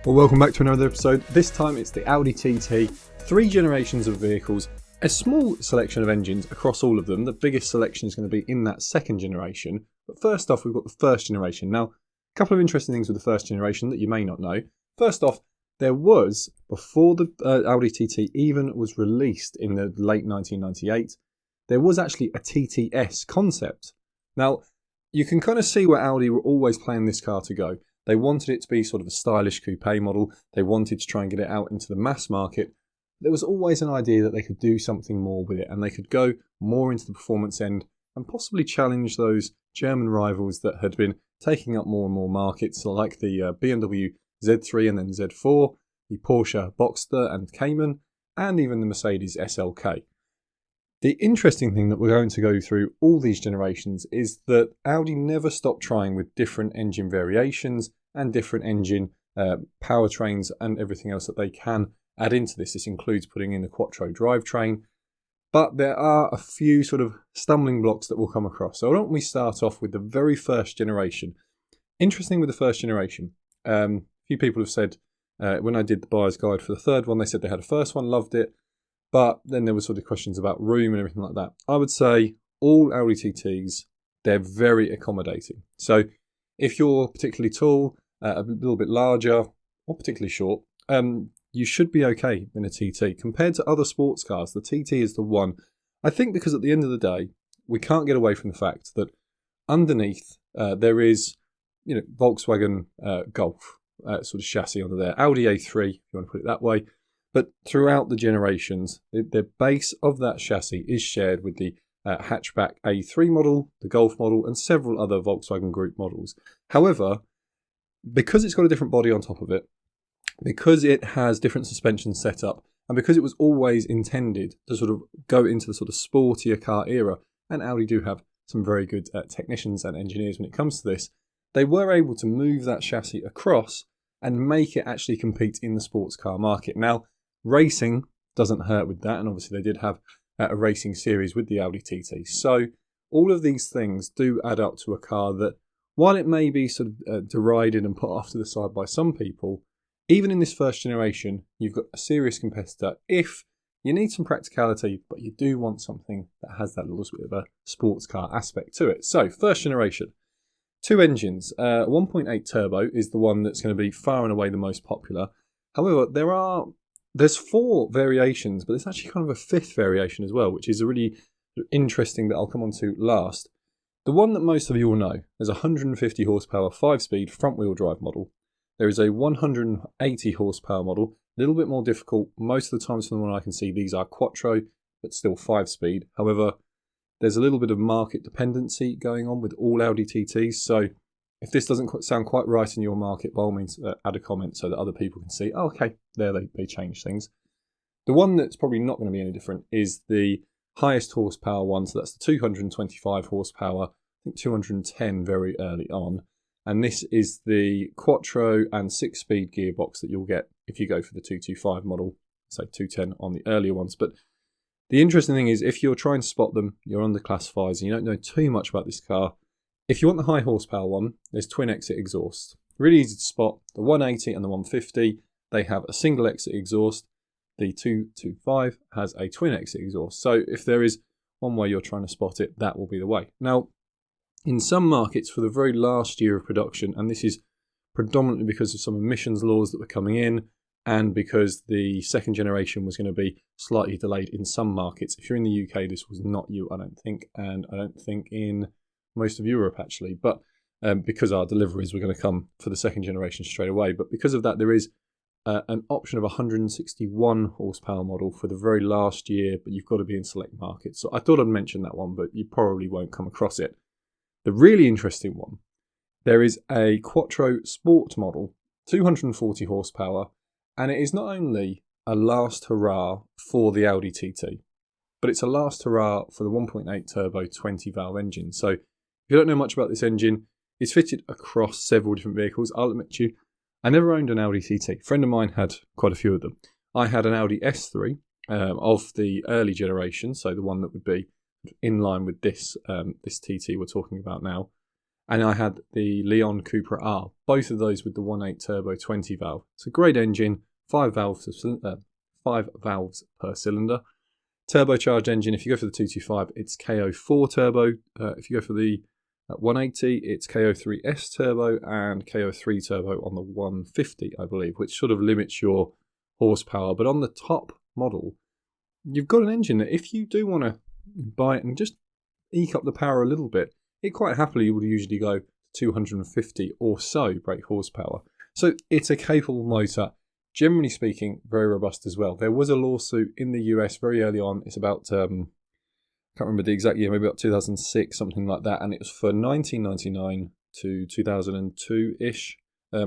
Well, welcome back to another episode. This time it's the Audi TT, 3 generations of vehicles, a small selection of engines across all of them. The biggest selection is going to be in that second generation. But first off, we've got the first generation. Now, a couple of interesting things with the first generation that you may not know. First off, there was, before the Audi TT even was released in the late 1998, there was actually a TTS concept. Now, you can kind of see where Audi were always planning this car to go. They wanted it to be sort of a stylish coupe model. They wanted to try and get it out into the mass market. There was always an idea that they could do something more with it and they could go more into the performance end and possibly challenge those German rivals that had been taking up more and more markets, like the BMW Z3 and then Z4, the Porsche Boxster and Cayman, and even the Mercedes SLK. The interesting thing that we're going to go through all these generations is that Audi never stopped trying with different engine variations and different engine powertrains and everything else that they can add into this. This includes putting in the Quattro drivetrain, but there are a few sort of stumbling blocks that we'll come across. So why don't we start off with the very first generation. Interesting with the first generation, a few people have said when I did the buyer's guide for the third one, they said they had a first one, loved it. But then there were sort of questions about room and everything like that. I would say all Audi TTs, they're very accommodating. So if you're particularly tall, a little bit larger, or particularly short, you should be okay in a TT. Compared to other sports cars, the TT is the one. I think because at the end of the day, we can't get away from the fact that underneath there is, Volkswagen Golf sort of chassis under there. Audi A3, if you want to put it that way. But throughout the generations, the base of that chassis is shared with the hatchback A3 model, the Golf model, and several other Volkswagen Group models. However, because it's got a different body on top of it, because it has different suspension setup, and because it was always intended to sort of go into the sort of sportier car era, and Audi do have some very good technicians and engineers when it comes to this, they were able to move that chassis across and make it actually compete in the sports car market. Now, racing doesn't hurt with that, and obviously they did have a racing series with the Audi TT. So all of these things do add up to a car that, while it may be sort of derided and put off to the side by some people, even in this first generation, you've got a serious competitor if you need some practicality, but you do want something that has that little bit of a sports car aspect to it. So first generation, 2 engines. 1.8 turbo is the one that's going to be far and away the most popular. However, there's 4 variations, but there's actually kind of a 5th variation as well, which is a really interesting that I'll come on to last. The one that most of you will know, there's a 150 horsepower 5-speed front-wheel drive model. There is a 180 horsepower model, a little bit more difficult. Most of the times from the one I can see, these are Quattro, but still 5-speed. However, there's a little bit of market dependency going on with all Audi TTs, so if this doesn't sound quite right in your market, by all means add a comment so that other people can see, oh, okay, there they change things. The one that's probably not going to be any different is the highest horsepower one, so that's the 225 horsepower, I think 210 very early on. And this is the Quattro and 6-speed gearbox that you'll get if you go for the 225 model, say 210 on the earlier ones. But the interesting thing is, if you're trying to spot them, you're on the classifiers and you don't know too much about this car, if you want the high horsepower one, there's twin exit exhaust. Really easy to spot. The 180 and the 150, they have a single exit exhaust. The 225 has a twin exit exhaust. So if there is one way you're trying to spot it, that will be the way. Now, in some markets for the very last year of production, and this is predominantly because of some emissions laws that were coming in, and because the second generation was going to be slightly delayed in some markets. If you're in the UK, this was not you, I don't think, and I don't think in most of Europe actually, but because our deliveries were going to come for the second generation straight away. But because of that, there is an option of a 161 horsepower model for the very last year, but you've got to be in select markets. So I thought I'd mention that one, but you probably won't come across it. The really interesting one, there is a Quattro Sport model, 240 horsepower, and it is not only a last hurrah for the Audi TT, but it's a last hurrah for the 1.8 turbo 20 valve engine. So if you don't know much about this engine, it's fitted across several different vehicles. I'll admit to you, I never owned an Audi TT. A friend of mine had quite a few of them. I had an Audi S3 of the early generation, so the one that would be in line with this this TT we're talking about now. and I had the Leon Cupra R, both of those with the 1.8 turbo 20 valve. It's a great engine, 5 valves per cylinder. Turbocharged engine, if you go for the 225, it's KO4 turbo. If you go for the 180, it's KO3S turbo and KO3 turbo on the 150, I believe, which sort of limits your horsepower. But on the top model, you've got an engine that if you do want to buy it and just eke up the power a little bit, it quite happily would usually go 250 or so brake horsepower. So it's a capable motor. Generally speaking, very robust as well. There was a lawsuit in the US very early on. It's about, I can't remember the exact year, maybe about 2006, something like that. And it was for 1999 to 2002-ish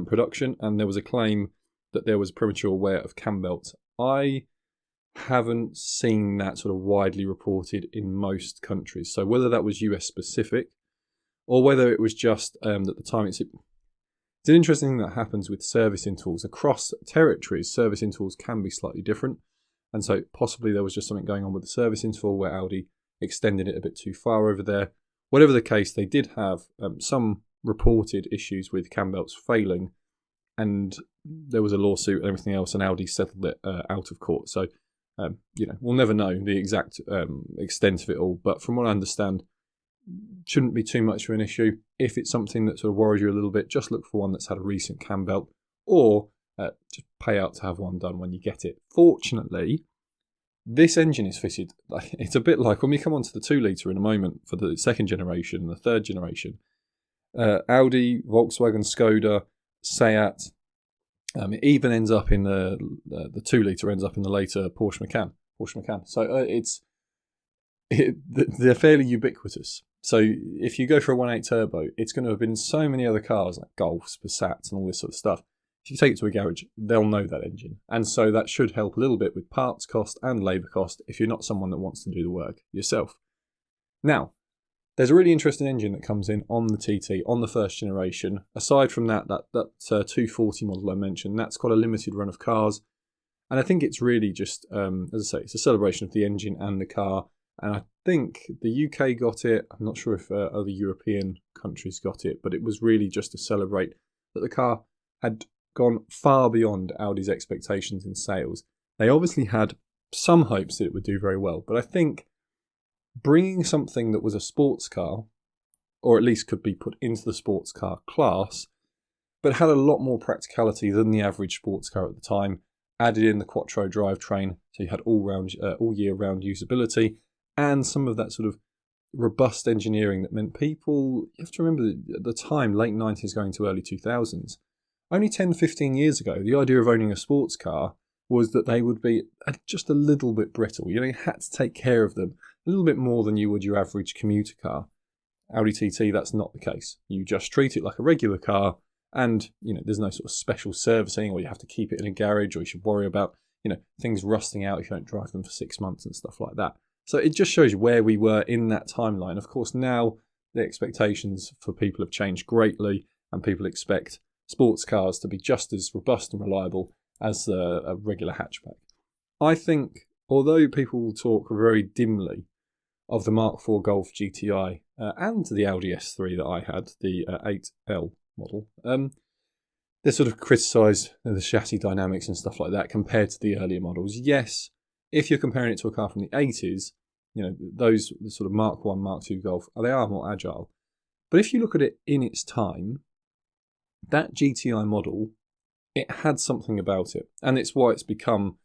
production. And there was a claim that there was premature wear of cam belts. I haven't seen that sort of widely reported in most countries. So whether that was US specific or whether it was just at the time, it's an interesting thing that happens with service intervals. Across territories, service intervals can be slightly different. And so possibly there was just something going on with the service interval where Audi extended it a bit too far over there. Whatever the case, they did have some reported issues with cam belts failing, and there was a lawsuit and everything else, and Audi settled it out of court. So, we'll never know the exact extent of it all, but from what I understand, shouldn't be too much of an issue. If it's something that sort of worries you a little bit, just look for one that's had a recent cam belt, or just pay out to have one done when you get it. Fortunately, this engine is fitted, it's a bit like when we come on to the 2 litre in a moment for the second generation and the third generation. Audi, Volkswagen, Skoda, Seat, it even ends up in the 2 litre ends up in the later Porsche Macan. So they're fairly ubiquitous. So if you go for a 1.8 turbo, it's going to have been so many other cars like Golfs, Passats, and all this sort of stuff. If you take it to a garage, they'll know that engine. And so that should help a little bit with parts cost and labour cost if you're not someone that wants to do the work yourself. Now, there's a really interesting engine that comes in on the TT, on the first generation. Aside from that 240 model I mentioned, that's quite a limited run of cars. And I think it's really just, as I say, it's a celebration of the engine and the car. And I think the UK got it. I'm not sure if other European countries got it, but it was really just to celebrate that the car had gone far beyond Audi's expectations in sales. They obviously had some hopes that it would do very well, but I think bringing something that was a sports car, or at least could be put into the sports car class, but had a lot more practicality than the average sports car at the time, added in the Quattro drivetrain, so you had all year round usability, and some of that sort of robust engineering that meant people, you have to remember at the time, late 90s going to early 2000s, only 10, 15 years ago, the idea of owning a sports car was that they would be just a little bit brittle. You had to take care of them a little bit more than you would your average commuter car. Audi TT, that's not the case. You just treat it like a regular car, and there's no sort of special servicing, or you have to keep it in a garage, or you should worry about things rusting out if you don't drive them for 6 months and stuff like that. So it just shows you where we were in that timeline. Of course, now the expectations for people have changed greatly, and people expect sports cars to be just as robust and reliable as a regular hatchback. I think, although people will talk very dimly of the Mark IV Golf GTI and the Audi S3 that I had, the 8L model, they sort of criticise the chassis dynamics and stuff like that compared to the earlier models. Yes, if you're comparing it to a car from the 80s, those sort of Mark I, Mark II Golf, they are more agile. But if you look at it in its time, that GTI model, it had something about it. And it's why it's become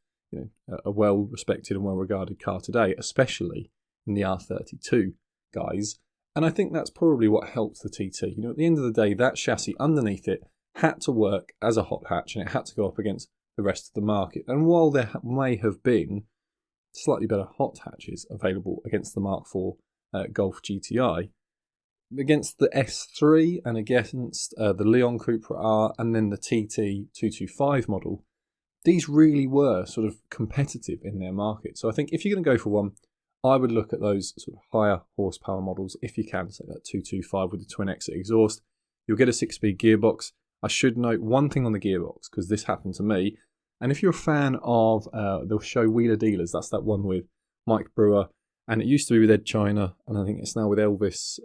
a well-respected and well-regarded car today, especially in the R32 guys. And I think that's probably what helped the TT. At the end of the day, that chassis underneath it had to work as a hot hatch, and it had to go up against the rest of the market. And while there may have been slightly better hot hatches available against the Mark IV Golf GTI, against the S3 and against the Leon Cupra R and then the TT 225 model, these really were sort of competitive in their market. So I think if you're going to go for one, I would look at those sort of higher horsepower models if you can, so that 225 with the twin exit exhaust. You'll get a 6-speed gearbox. I should note one thing on the gearbox, because this happened to me. And if you're a fan of the show Wheeler Dealers, that's that one with Mike Brewer And it used to be with Ed China, and I think it's now with Elvis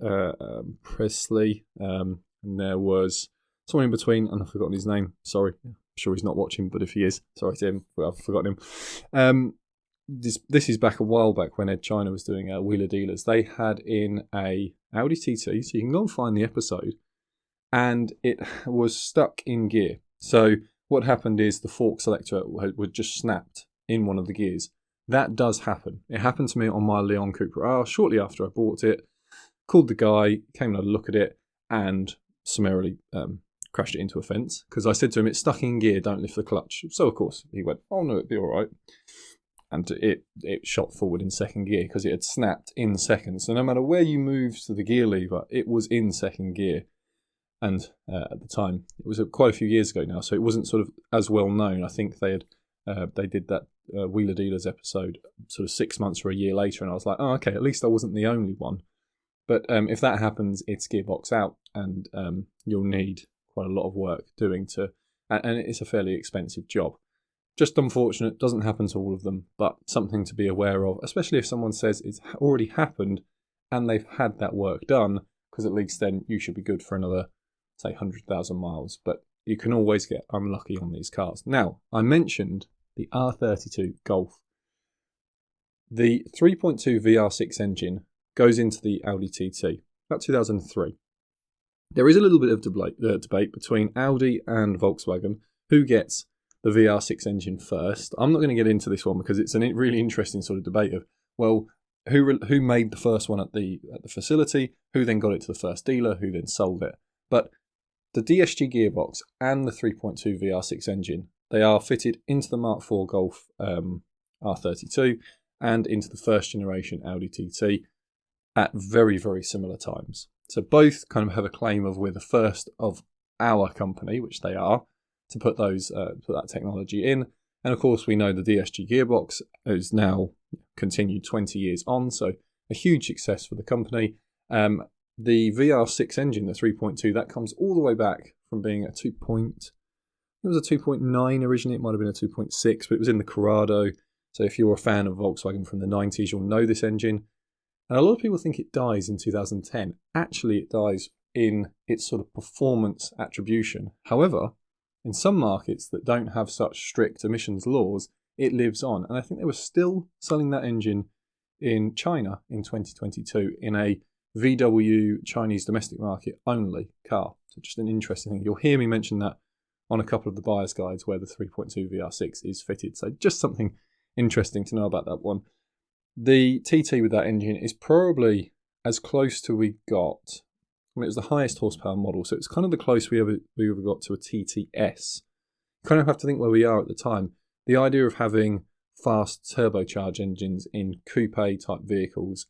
Presley. And there was someone in between, and I've forgotten his name. Sorry, I'm sure he's not watching, but if he is, sorry to him, I've forgotten him. This is back a while back when Ed China was doing Wheeler Dealers. They had in a Audi TT, so you can go and find the episode, and it was stuck in gear. So what happened is the fork selector was just snapped in one of the gears. That does happen. It happened to me on my Leon Cooper R shortly after I bought it. Called the guy, came and had a look at it, and summarily crashed it into a fence because I said to him, "It's stuck in gear, don't lift the clutch." So of course he went, "Oh no, it'd be all right." And it shot forward in second gear because it had snapped in second. So no matter where you moved to the gear lever, it was in second gear. And at the time, it was quite a few years ago now, so it wasn't sort of as well known. I think they did that Wheeler Dealers episode sort of 6 months or a year later, and I was like, oh, okay, at least I wasn't the only one. But if that happens, it's gearbox out, and you'll need quite a lot of work doing and it's a fairly expensive job. Just unfortunate, doesn't happen to all of them, but something to be aware of, especially if someone says it's already happened and they've had that work done, because at least then you should be good for another, say, 100,000 miles. But you can always get unlucky on these cars. Now, I mentioned the R32 Golf. The 3.2 VR6 engine goes into the Audi TT, about 2003. There is a little bit of debate between Audi and Volkswagen who gets the VR6 engine first. I'm not going to get into this one because it's a really interesting sort of debate of, well, who made the first one at the facility, who then got it to the first dealer, who then sold it. But the DSG gearbox and the 3.2 VR6 engine, they are fitted into the Mark IV Golf R32 and into the first generation Audi TT at very, very similar times. So both kind of have a claim of we're the first of our company, which they are, to put that technology in. And of course, we know the DSG gearbox is now continued 20 years on, so a huge success for the company. The VR6 engine, the 3.2, that comes all the way back from being a 2.9 originally. It might have been a 2.6, but it was in the Corrado. So if you're a fan of Volkswagen from the 90s, you'll know this engine. And a lot of people think it dies in 2010. Actually, it dies in its sort of performance attribution. However, in some markets that don't have such strict emissions laws, it lives on. And I think they were still selling that engine in China in 2022 in a VW Chinese domestic market only car. So just an interesting thing. You'll hear me mention that on a couple of the buyer's guides where the 3.2 VR6 is fitted. So just something interesting to know about that one. The TT with that engine is probably as close to we got. I mean, it was the highest horsepower model, so it's kind of the close we ever got to a TTS. You kind of have to think where we are at the time. The idea of having fast turbocharged engines in coupe type vehicles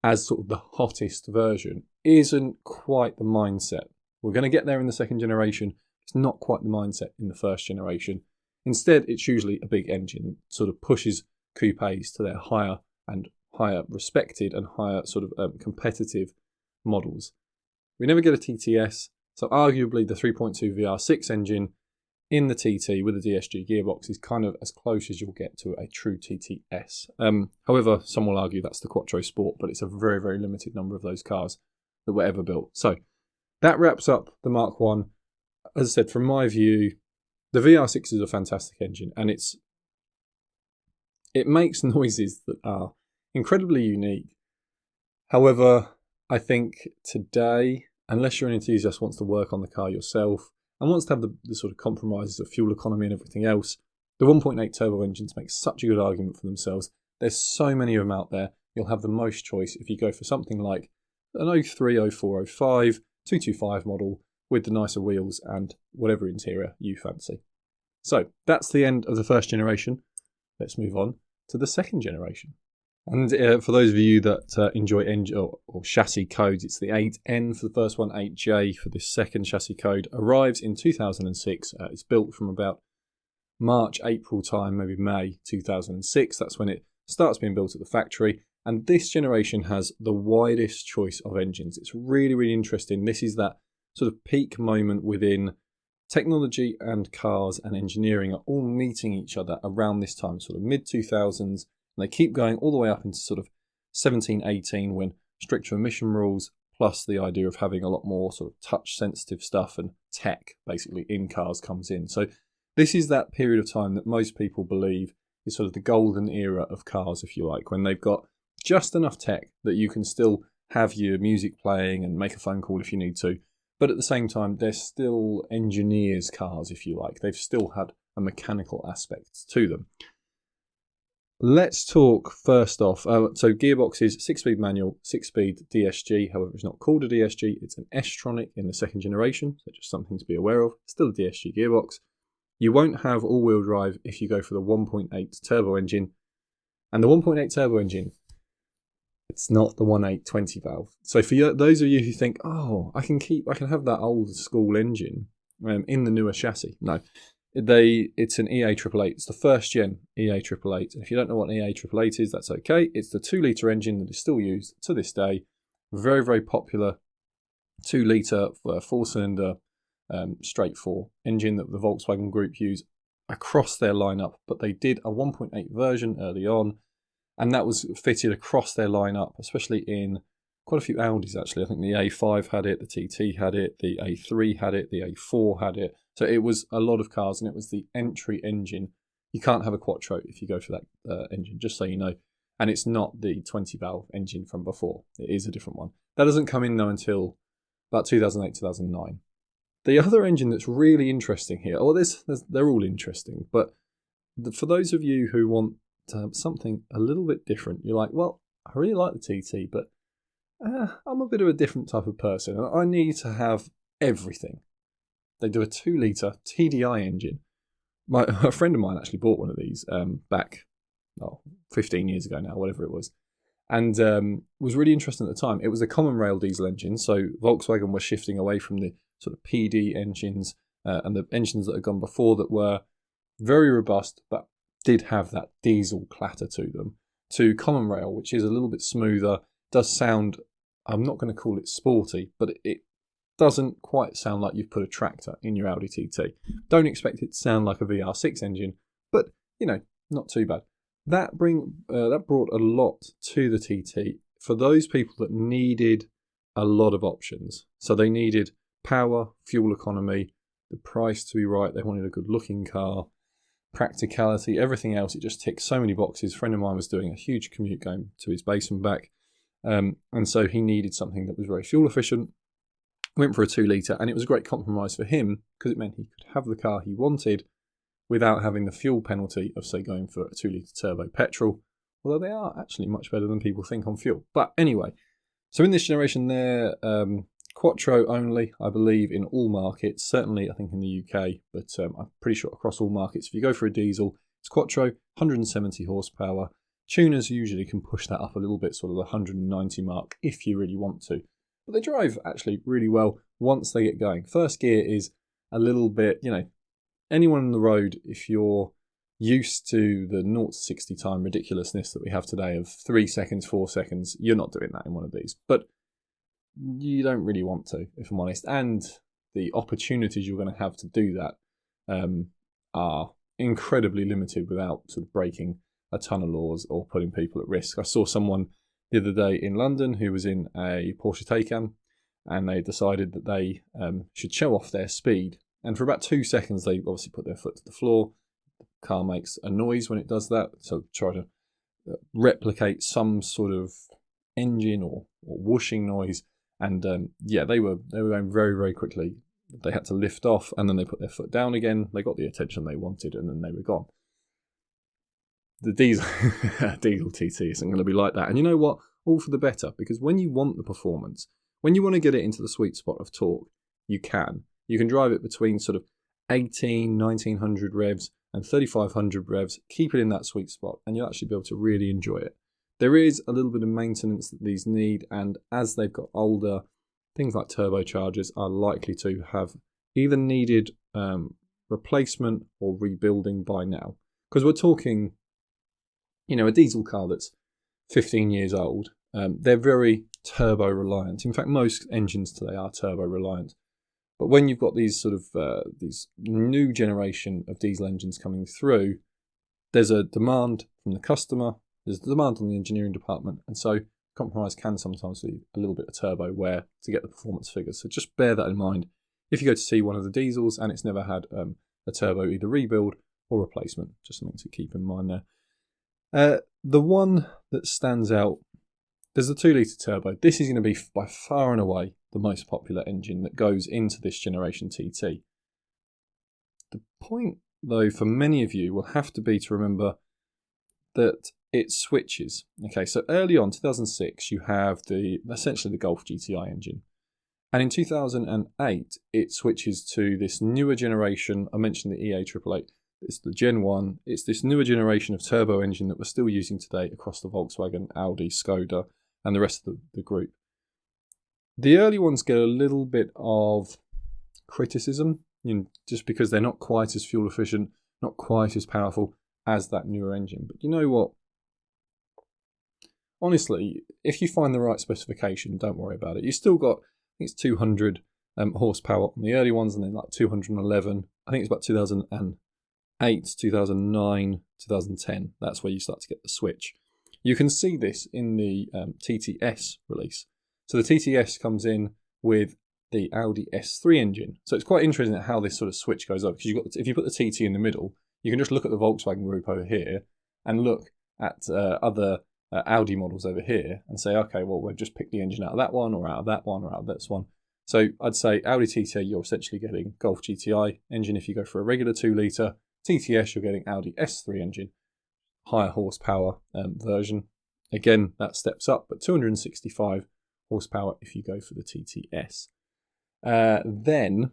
as sort of the hottest version isn't quite the mindset. We're going to get there in the second generation. It's not quite the mindset in the first generation. Instead, it's usually a big engine that sort of pushes coupes to their higher respected and higher sort of competitive models. We never get a TTS, so arguably the 3.2 VR6 engine in the TT with the DSG gearbox is kind of as close as you'll get to a true TTS. However, some will argue that's the Quattro Sport, but it's a very, very limited number of those cars that were ever built. So that wraps up the Mark 1. As I said, from my view, the VR6 is a fantastic engine, and it makes noises that are incredibly unique. However, I think today, unless you're an enthusiast who wants to work on the car yourself and wants to have the sort of compromises of fuel economy and everything else, the 1.8 turbo engines make such a good argument for themselves. There's so many of them out there. You'll have the most choice if you go for something like an 03, 04, 05, 225 model with the nicer wheels and whatever interior you fancy. So that's the end of the first generation. Let's move on to the second generation. And for those of you that enjoy engine or chassis codes, it's the 8N for the first one, 8J for this second chassis code. Arrives in 2006. It's built from about March, April time, maybe May 2006. That's when it starts being built at the factory. And this generation has the widest choice of engines. It's really, really interesting. This is that sort of peak moment within technology and cars and engineering are all meeting each other around this time, sort of mid-2000s. And they keep going all the way up into sort of 17, 18 when stricter emission rules, plus the idea of having a lot more sort of touch sensitive stuff and tech basically in cars comes in. So this is that period of time that most people believe is sort of the golden era of cars, if you like, when they've got just enough tech that you can still have your music playing and make a phone call if you need to. But at the same time, they're still engineers' cars, if you like. They've still had a mechanical aspect to them. Let's talk first off. So gearboxes, 6-speed manual, 6-speed DSG. However, it's not called a DSG. It's an S-tronic in the second generation. So just something to be aware of. Still a DSG gearbox. You won't have all-wheel drive if you go for the 1.8 turbo engine. And the 1.8 turbo engine, it's not the 1.8 20 valve. So for those of you who think, oh, I can have that old school engine in the newer chassis. No, it's an EA888. It's the first gen EA888. And if you don't know what an EA888 is, that's okay. It's the 2-litre engine that is still used to this day. Very, very popular 2-litre 4-cylinder straight 4 engine that the Volkswagen Group use across their lineup. But they did a 1.8 version early on, and that was fitted across their lineup, especially in quite a few Audis actually. I think the A5 had it, the TT had it, the A3 had it, the A4 had it. So it was a lot of cars, and it was the entry engine. You can't have a Quattro if you go for that engine, just so you know. And it's not the 20 valve engine from before. It is a different one. That doesn't come in though until about 2008, 2009. The other engine that's really interesting here, they're all interesting, but for those of you who want something a little bit different, you're like, well, I really like the TT, but I'm a bit of a different type of person, and I need to have everything. They do a 2-litre TDI engine. A friend of mine actually bought one of these back 15 years ago now, whatever it was, and was really interesting at the time. It was a common rail diesel engine, so Volkswagen was shifting away from the sort of PD engines and the engines that had gone before that were very robust but did have that diesel clatter to them, to common rail, which is a little bit smoother, does sound, I'm not going to call it sporty, but it doesn't quite sound like you've put a tractor in your Audi TT. Don't expect it to sound like a VR6 engine, but not too bad. That brought a lot to the TT for those people that needed a lot of options. So they needed power, fuel economy, the price to be right. They wanted a good looking car, practicality, everything else. It just ticked so many boxes. A friend of mine was doing a huge commute going to his base and back, and so he needed something that was very fuel efficient. Went for a 2-litre, and it was a great compromise for him because it meant he could have the car he wanted without having the fuel penalty of, say, going for a 2-litre turbo petrol, although they are actually much better than people think on fuel. But anyway, so in this generation they're Quattro only, I believe, in all markets, certainly I think in the UK, but I'm pretty sure across all markets. If you go for a diesel, it's Quattro, 170 horsepower. Tuners usually can push that up a little bit, sort of the 190 mark, if you really want to. But they drive actually really well once they get going. First gear is a little bit, anyone on the road, if you're used to the 0 to 60 time ridiculousness that we have today of 3 seconds, 4 seconds, you're not doing that in one of these. But you don't really want to, if I'm honest. And the opportunities you're going to have to do that are incredibly limited without sort of breaking a ton of laws or putting people at risk. I saw someone the other day in London who was in a Porsche Taycan, and they decided that they should show off their speed. And for about 2 seconds, they obviously put their foot to the floor. The car makes a noise when it does that, so try to replicate some sort of engine or whooshing noise. And they were going very, very quickly. They had to lift off, and then they put their foot down again. They got the attention they wanted, and then they were gone. The diesel TT isn't going to be like that. And you know what? All for the better, because when you want the performance, when you want to get it into the sweet spot of torque, you can. You can drive it between sort of 1900 revs and 3500 revs, keep it in that sweet spot, and you'll actually be able to really enjoy it. There is a little bit of maintenance that these need, and as they've got older, things like turbochargers are likely to have either needed replacement or rebuilding by now. Because we're talking, a diesel car that's 15 years old, they're very turbo reliant. In fact, most engines today are turbo reliant. But when you've got these sort of these new generation of diesel engines coming through, there's a demand from the customer, There's demand on the engineering department, and so compromise can sometimes leave a little bit of turbo wear to get the performance figures. So just bear that in mind if you go to see one of the diesels and it's never had a turbo either rebuild or replacement. Just something to keep in mind there. The one that stands out, there's the 2-litre turbo. This is going to be by far and away the most popular engine that goes into this generation TT. The point, though, for many of you will have to be to remember that it switches. Okay, so early on, 2006, you have essentially the Golf GTI engine. And in 2008, it switches to this newer generation. I mentioned the EA888. It's the Gen 1. It's this newer generation of turbo engine that we're still using today across the Volkswagen, Audi, Skoda, and the rest of the group. The early ones get a little bit of criticism, just because they're not quite as fuel efficient, not quite as powerful as that newer engine. But you know what? Honestly, if you find the right specification, don't worry about it. You still got, I think it's 200 horsepower on the early ones, and then like 211. I think it's about 2008, 2009, 2010. That's where you start to get the switch. You can see this in the TTS release. So the TTS comes in with the Audi S3 engine. So it's quite interesting how this sort of switch goes up, because if you put the TT in the middle, you can just look at the Volkswagen group over here and look at other Audi models over here and say, okay, well, we've just picked the engine out of that one or out of that one or out of this one. So I'd say Audi TT, you're essentially getting Golf GTI engine if you go for a regular 2-litre. TTS, you're getting Audi S3 engine, higher horsepower version. Again, that steps up, but 265 horsepower if you go for the TTS. Then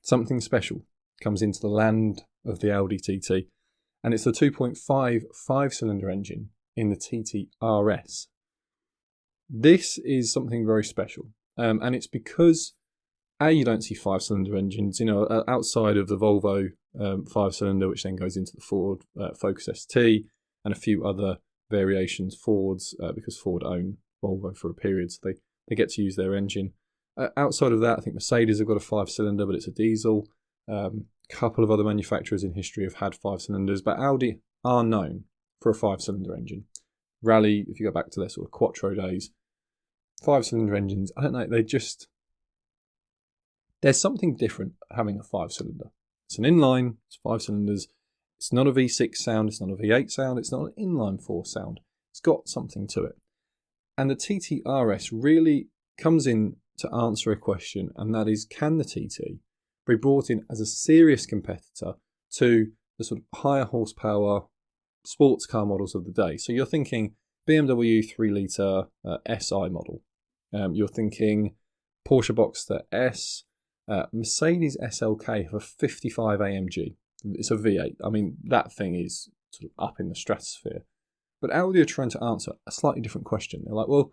something special comes into the land of the Audi TT, and it's the 2.5 5-cylinder engine in the TTRS. This is something very special, and it's because you don't see 5-cylinder engines, outside of the Volvo 5-cylinder, which then goes into the Ford Focus ST and a few other variations Fords, because Ford own Volvo for a period, so they get to use their engine. Outside of that, I think Mercedes have got a 5-cylinder, but it's a diesel. Couple of other manufacturers in history have had 5-cylinders, but Audi are known for a 5-cylinder engine. Rally, if you go back to their sort of Quattro days, 5-cylinder engines, I don't know, there's something different having a 5-cylinder. It's an inline, it's 5 cylinders, it's not a V6 sound, it's not a V8 sound, it's not an inline 4 sound. It's got something to it. And the TTRS really comes in to answer a question, and that is, can the TT be brought in as a serious competitor to the sort of higher horsepower sports car models of the day? So you're thinking BMW 3-litre SI model. You're thinking Porsche Boxster S, Mercedes SLK have a 55 AMG. It's a V8. I mean, that thing is sort of up in the stratosphere. But Audi are trying to answer a slightly different question. They're like, well,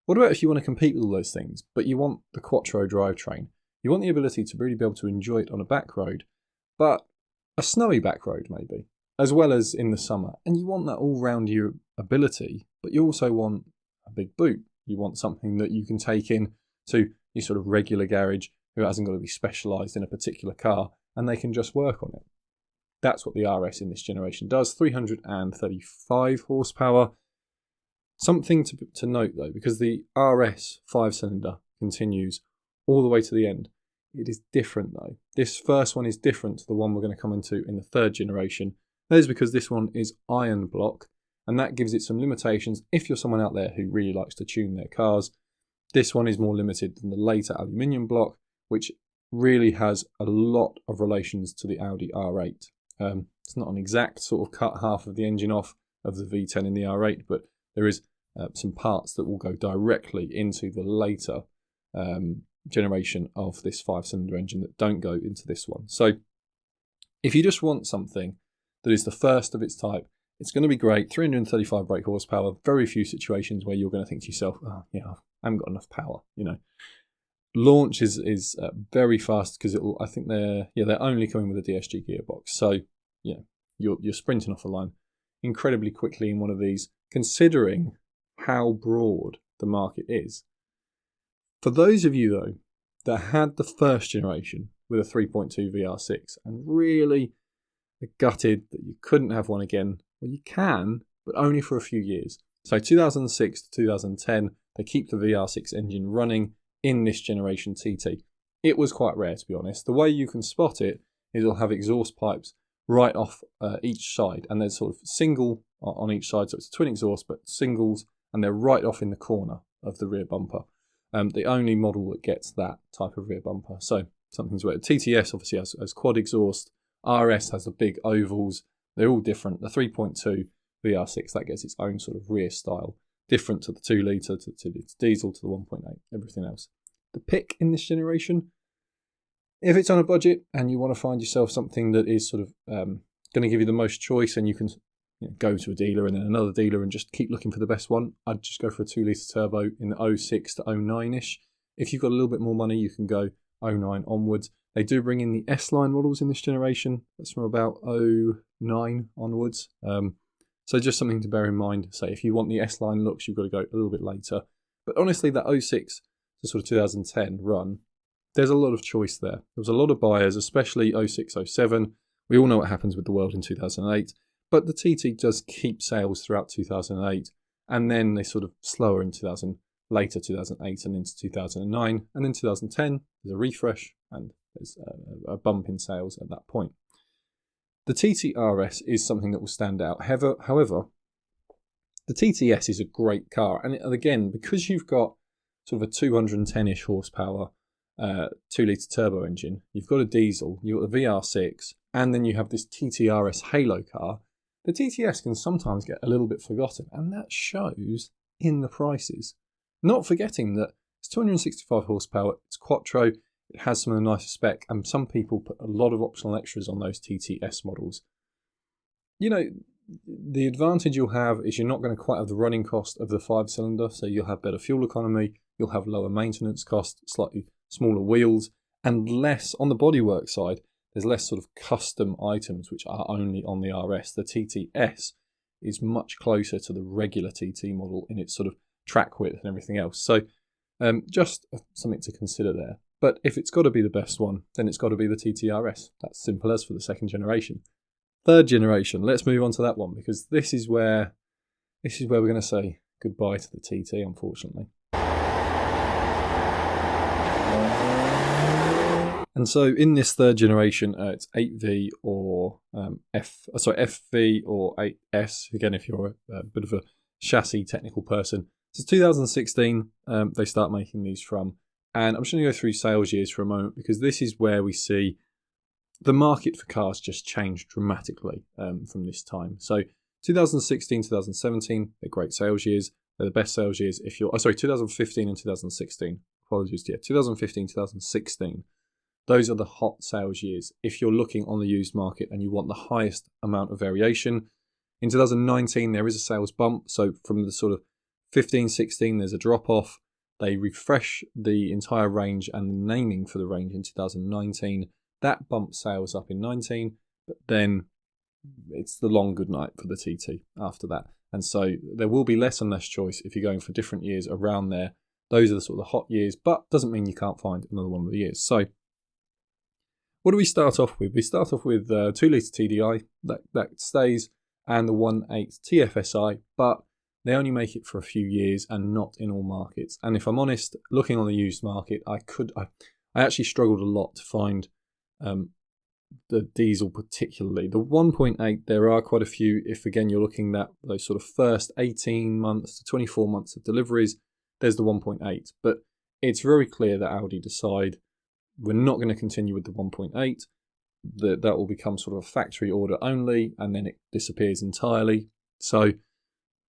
what about if you want to compete with all those things, but you want the Quattro drivetrain? You want the ability to really be able to enjoy it on a back road, but a snowy back road maybe, as well as in the summer. And you want that all-round your ability, but you also want a big boot. You want something that you can take in to your sort of regular garage who hasn't got to be specialised in a particular car, and they can just work on it. That's what the RS in this generation does, 335 horsepower. Something to note though, because the RS 5-cylinder continues all the way to the end. It is different though. This first one is different to the one we're going to come into in the 3rd generation. That is because this one is iron block, and that gives it some limitations if you're someone out there who really likes to tune their cars. This one is more limited than the later aluminium block, which really has a lot of relations to the Audi R8. It's not an exact sort of cut half of the engine off of the V10 in the R8, but there is some parts that will go directly into the later generation of this 5-cylinder engine that don't go into this one. So if you just want something that is the first of its type, it's going to be great. 335 brake horsepower, very few situations where you're going to think to yourself, oh, yeah, I haven't got enough power, Launch is very fast because I think they're only coming with a DSG gearbox. So you're sprinting off the line incredibly quickly in one of these, considering how broad the market is. For those of you though that had the 1st generation with a 3.2 VR6 and really gutted that you couldn't have one again, well, you can, but only for a few years. So 2006 to 2010, they keep the VR6 engine running in this generation TT. It was quite rare, to be honest. The way you can spot it is it'll have exhaust pipes right off each side, and there's sort of single on each side, so it's a twin exhaust, but singles, and they're right off in the corner of the rear bumper. The only model that gets that type of rear bumper. So something's weird. TTS obviously has quad exhaust. RS has the big ovals. They're all different. The 3.2 VR6, that gets its own sort of rear style, different to the 2 litre, to the diesel, to the 1.8, everything else. The pick in this generation, if it's on a budget and you want to find yourself something that is sort of going to give you the most choice, and you can go to a dealer and then another dealer and just keep looking for the best one, I'd just go for a 2 litre turbo in the 06 to 09-ish. If you've got a little bit more money, you can go 09 onwards. They do bring in the S-line models in this generation. That's from about 09 onwards. So just something to bear in mind. Say if you want the S-line looks, you've got to go a little bit later. But honestly, that 06 to sort of 2010 run, there's a lot of choice there. There was a lot of buyers, especially 06, 07. We all know what happens with the world in 2008. But the TT does keep sales throughout 2008. And then they sort of slower in later 2008 and into 2009. And then 2010, there's a refresh and there's a bump in sales at that point. The TTRS is something that will stand out. However, the TTS is a great car. And again, because you've got sort of a 210-ish horsepower 2 litre turbo engine, you've got a diesel, you've got the VR6, and then you have this TTRS Halo car, the TTS can sometimes get a little bit forgotten, and that shows in the prices. Not forgetting that it's 265 horsepower, it's quattro, it has some of the nicer spec, and some people put a lot of optional extras on those TTS models. You know, the advantage you'll have is you're not going to quite have the running cost of the 5-cylinder, so you'll have better fuel economy, you'll have lower maintenance cost, slightly smaller wheels, and less on the bodywork side. There's less sort of custom items which are only on the RS. The TTS is much closer to the regular TT model in its sort of track width and everything else. So just something to consider there. But if it's got to be the best one, then it's got to be the TTRS. That's simple as for the second generation. Third generation, let's move on to that one, because this is where we're going to say goodbye to the TT, unfortunately. And so in this third generation, it's 8V or FV or 8S. Again, if you're a bit of a chassis technical person. So 2016, they start making these from. And I'm just going to go through sales years for a moment, because this is where we see the market for cars just change dramatically from this time. So 2016, 2017, they're great sales years. They're the best sales years if you're... 2015 and 2016. Apologies, yeah. 2015, 2016. Those are the hot sales years if you're looking on the used market and you want the highest amount of variation. In 2019, there is a sales bump. So from the sort of 15, 16, there's a drop off. They refresh the entire range and the naming for the range in 2019. That bumps sales up in 19, but then it's the long good night for the TT after that. And so there will be less and less choice if you're going for different years around there. Those are the sort of hot years, but doesn't mean you can't find another one of the years. So what do we start off with? We start off with 2 litre TDI, that stays, and the 1.8 TFSI, but they only make it for a few years and not in all markets. And if I'm honest, looking on the used market, I actually struggled a lot to find the diesel particularly. The 1.8, there are quite a few. If again you're looking at those sort of first 18 months to 24 months of deliveries, there's the 1.8. But it's very clear that Audi decide we're not going to continue with the 1.8. That will become sort of a factory order only, and then it disappears entirely. So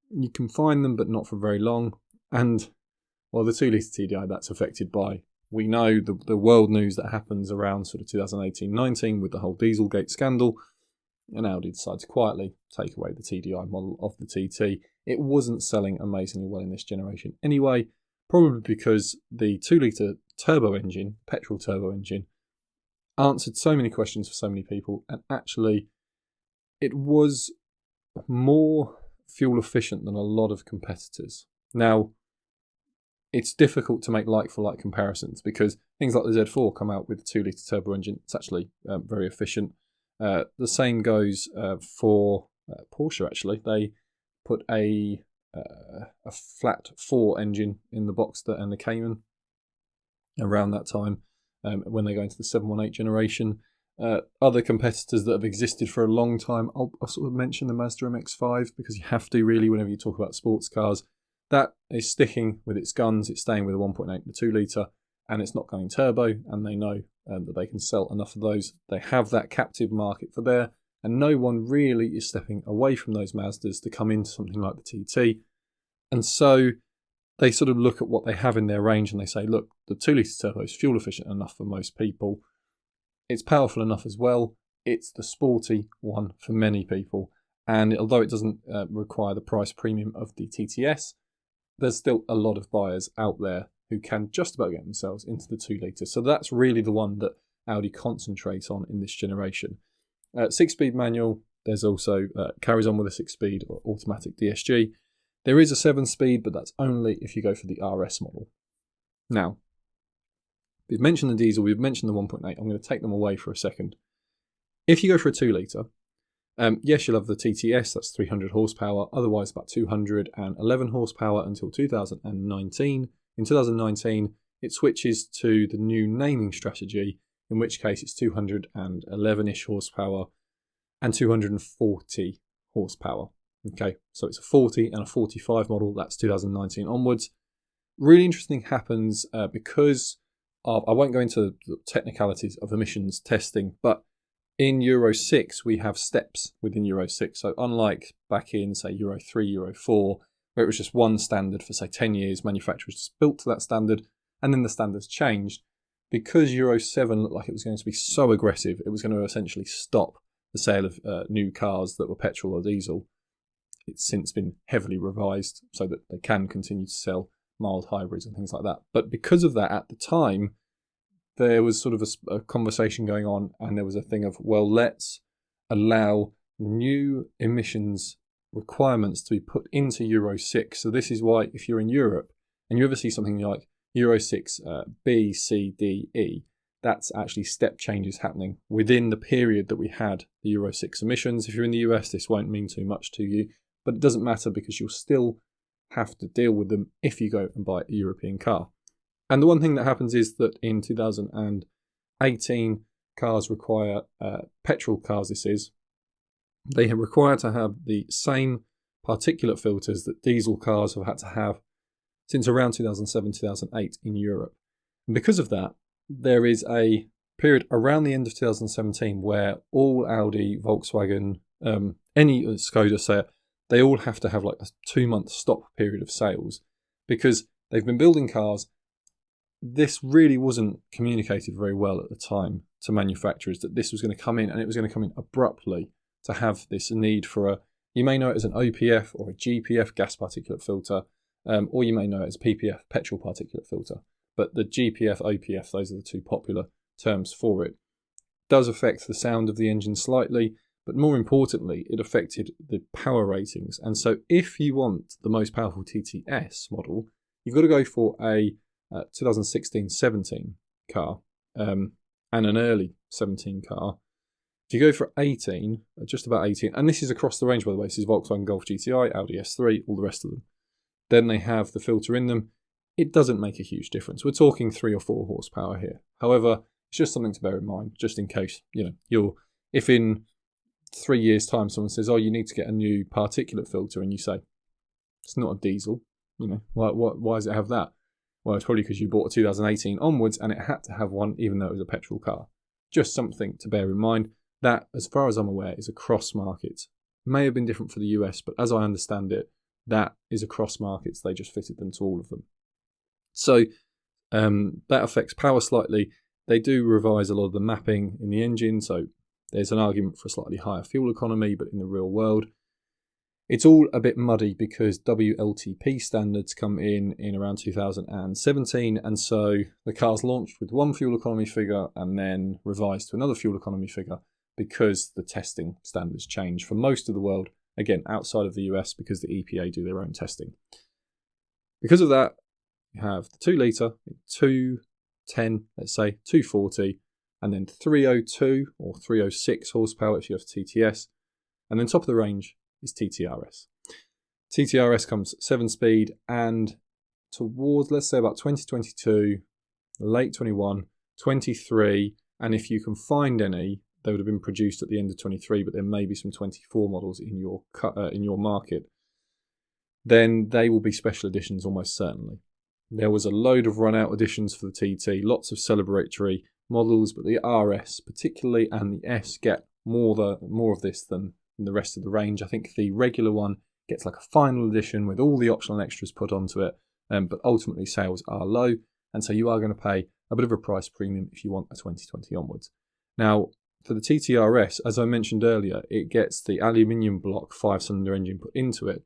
you can find them, but not for very long. And well, the 2 litre TDI, that's affected by, we know the world news that happens around sort of 2018-19 with the whole Dieselgate scandal, and Audi decides to quietly take away the TDI model of the TT. It wasn't selling amazingly well in this generation anyway, probably because the 2 litre turbo engine, petrol turbo engine, answered so many questions for so many people, and actually it was more fuel efficient than a lot of competitors. Now, it's difficult to make like-for-like comparisons because things like the Z4 come out with a 2 litre turbo engine. It's actually very efficient. The same goes for Porsche, actually. put a flat 4 engine in the Boxster and the Cayman around that time, when they go into the 718 generation. Other competitors that have existed for a long time, I'll sort of mention the Mazda MX-5 because you have to really whenever you talk about sports cars. That is sticking with its guns, it's staying with a 1.8 and a 2 litre, and it's not going turbo, and they know that they can sell enough of those. They have that captive market for there, and no one really is stepping away from those Mazdas to come into something like the TT. And so they sort of look at what they have in their range and they say, look, the 2 litre turbo is fuel efficient enough for most people. It's powerful enough as well. It's the sporty one for many people. And although it doesn't require the price premium of the TTS, there's still a lot of buyers out there who can just about get themselves into the 2 litre. So that's really the one that Audi concentrates on in this generation. 6-speed manual, there's also carries on with a 6-speed or automatic DSG. There is a 7-speed, but that's only if you go for the RS model. Now, we've mentioned the diesel, we've mentioned the 1.8. I'm going to take them away for a second. If you go for a 2 litre, yes, you'll have the TTS, that's 300 horsepower, otherwise about 211 horsepower until 2019. In 2019, it switches to the new naming strategy, in which case it's 211-ish horsepower and 240 horsepower. Okay, so it's a 40 and a 45 model, that's 2019 onwards. Really interesting happens because of, I won't go into the technicalities of emissions testing, but in Euro 6, we have steps within Euro 6. So unlike back in, say, Euro 3, Euro 4, where it was just one standard for, say, 10 years, manufacturers just built to that standard, and then the standards changed. Because Euro 7 looked like it was going to be so aggressive, it was going to essentially stop the sale of new cars that were petrol or diesel. It's since been heavily revised so that they can continue to sell mild hybrids and things like that. But because of that, at the time, there was sort of a conversation going on, and there was a thing of, well, let's allow new emissions requirements to be put into Euro 6. So this is why if you're in Europe and you ever see something like Euro 6 B, C, D, E, that's actually step changes happening within the period that we had the Euro 6 emissions. If you're in the US, this won't mean too much to you, but it doesn't matter because you'll still have to deal with them if you go and buy a European car. And the one thing that happens is that in 2018, cars require, petrol cars this is, they are required to have the same particulate filters that diesel cars have had to have since around 2007, 2008 in Europe. And because of that, there is a period around the end of 2017 where all Audi, Volkswagen, any Skoda, say it, they all have to have like a 2-month stop period of sales because they've been building cars. This really wasn't communicated very well at the time to manufacturers that this was going to come in, and it was going to come in abruptly to have this need for a, you may know it as an OPF or a GPF, gas particulate filter, or you may know it as PPF, petrol particulate filter. But the GPF, OPF, those are the two popular terms for it. It does affect the sound of the engine slightly, but more importantly, it affected the power ratings. And so if you want the most powerful TTS model, you've got to go for a 2016-17 car and an early 17 car. If you go for 18, just about 18, and this is across the range, by the way, this is Volkswagen Golf GTI, Audi S3, all the rest of them. Then they have the filter in them. It doesn't make a huge difference. We're talking 3 or 4 horsepower here. However, it's just something to bear in mind, just in case, if in 3 years' time someone says, oh, you need to get a new particulate filter, and you say, it's not a diesel, why does it have that? Well, it's probably because you bought a 2018 onwards and it had to have one even though it was a petrol car. Just something to bear in mind. That, as far as I'm aware, is across markets. May have been different for the US, but as I understand it, that is across markets. They just fitted them to all of them. So that affects power slightly. They do revise a lot of the mapping in the engine, so there's an argument for a slightly higher fuel economy, but in the real world, it's all a bit muddy because WLTP standards come in around 2017, and so the car's launched with one fuel economy figure and then revised to another fuel economy figure because the testing standards change for most of the world, again, outside of the US because the EPA do their own testing. Because of that, you have the 2 litre, 210, let's say, 240, and then 302 or 306 horsepower if you have TTS, and then top of the range is TTRS. TTRS comes 7-speed, and towards, let's say, about 2022, late 21, 23, and if you can find any, they would have been produced at the end of 23, but there may be some 24 models in your market, then they will be special editions almost certainly. There was a load of run-out editions for the TT, lots of celebratory models, but the RS particularly and the S get more of this than the rest of the range. I think the regular one gets like a final edition with all the optional extras put onto it, but ultimately sales are low, and so you are going to pay a bit of a price premium if you want a 2020 onwards. Now, for the TTRS, as I mentioned earlier, it gets the aluminium block 5-cylinder engine put into it,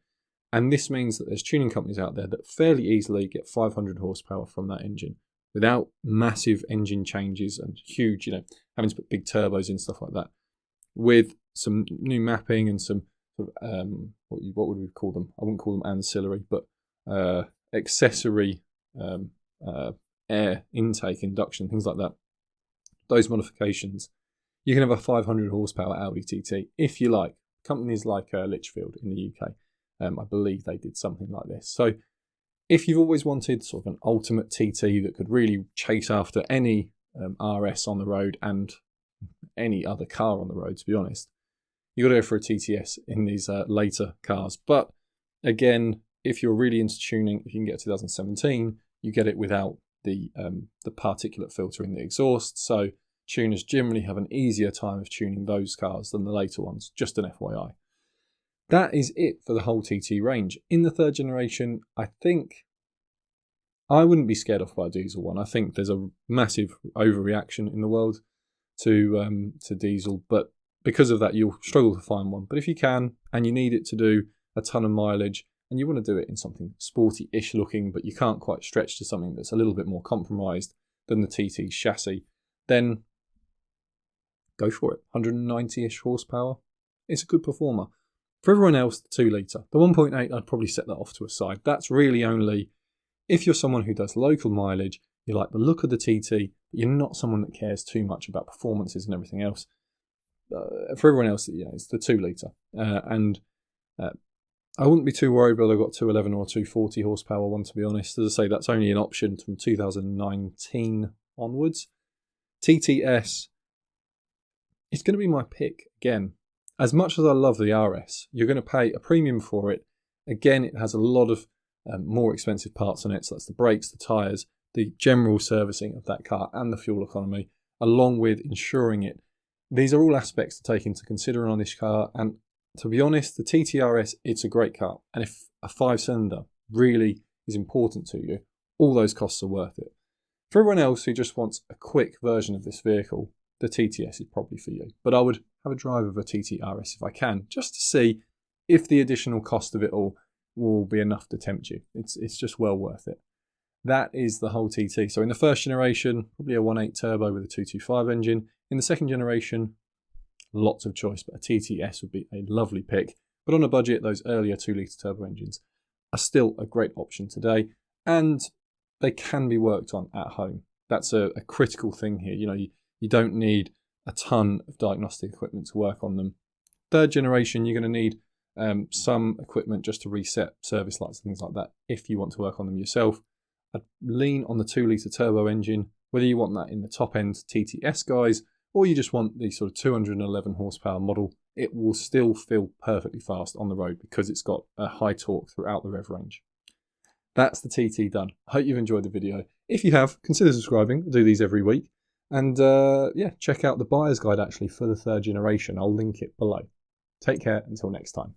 and this means that there's tuning companies out there that fairly easily get 500 horsepower from that engine without massive engine changes and huge, having to put big turbos in, stuff like that, with some new mapping and some sort of, what would we call them? I wouldn't call them ancillary, but accessory air intake, induction, things like that. Those modifications, you can have a 500 horsepower Audi TT if you like. Companies like Litchfield in the UK, I believe they did something like this. So if you've always wanted sort of an ultimate TT that could really chase after any RS on the road and any other car on the road, to be honest, you've got to go for a TTS in these later cars. But again, if you're really into tuning, if you can get 2017, you get it without the particulate filter in the exhaust. So tuners generally have an easier time of tuning those cars than the later ones, just an FYI. That is it for the whole TT range. In the third generation, I think I wouldn't be scared off by a diesel one. I think there's a massive overreaction in the world to diesel, but because of that, you'll struggle to find one. But if you can, and you need it to do a ton of mileage, and you want to do it in something sporty-ish looking, but you can't quite stretch to something that's a little bit more compromised than the TT chassis, then go for it. 190-ish horsepower. It's a good performer. For everyone else, the 2 litre. The 1.8, I'd probably set that off to a side. That's really only if you're someone who does local mileage, you like the look of the TT, but you're not someone that cares too much about performances and everything else. For everyone else, yeah, it's the 2 litre. I wouldn't be too worried whether I've got 211 or 240 horsepower one, to be honest. As I say, that's only an option from 2019 onwards. TTS, it's going to be my pick again. As much as I love the RS, you're going to pay a premium for it. Again, it has a lot of more expensive parts on it. So that's the brakes, the tyres, the general servicing of that car and the fuel economy, along with insuring it. These are all aspects to take into consideration on this car. And to be honest, the TTRS, it's a great car. And if a 5-cylinder really is important to you, all those costs are worth it. For everyone else who just wants a quick version of this vehicle, the TTS is probably for you. But I would have a drive of a TTRS if I can, just to see if the additional cost of it all will be enough to tempt you. It's just well worth it. That is the whole TT. So in the first generation, probably a 1.8 turbo with a 225 engine. In the second generation, lots of choice, but a TTS would be a lovely pick. But on a budget, those earlier 2 litre turbo engines are still a great option today, and they can be worked on at home. That's a critical thing here. You don't need a ton of diagnostic equipment to work on them. Third generation, you're going to need some equipment just to reset service lights and things like that if you want to work on them yourself. I'd lean on the 2 litre turbo engine, whether you want that in the top end TTS guys, or you just want the sort of 211 horsepower model. It will still feel perfectly fast on the road because it's got a high torque throughout the rev range. That's the TT done. I hope you've enjoyed the video. If you have, consider subscribing. I do these every week. And yeah, check out the buyer's guide actually for the third generation. I'll link it below. Take care until next time.